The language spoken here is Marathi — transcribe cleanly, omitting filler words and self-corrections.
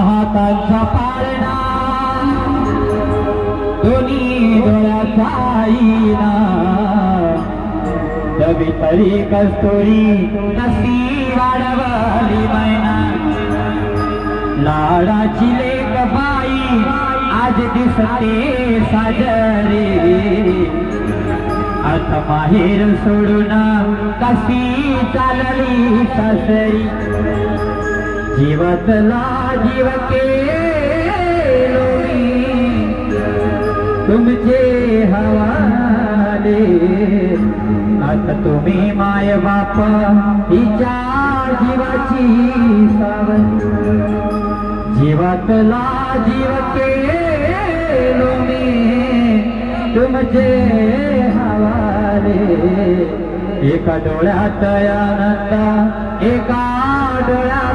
हातांचा पाळणा दोन्ही डोळ्याचा आईना दबितली कस्तुरी नसी वाढवली मैना लाडाची लेक बाई आज दिसते साजरी आता माहेर सोडून कशी चालली सासरी जीवतला जीव केलो मी तुमचे हवाले आता तुम्ही माय बाप हिच्या जीवाची सावली जीवातला जीव केलो मी तुमचे हवाले एका डोळ्यात आनंद एका डोळ्यात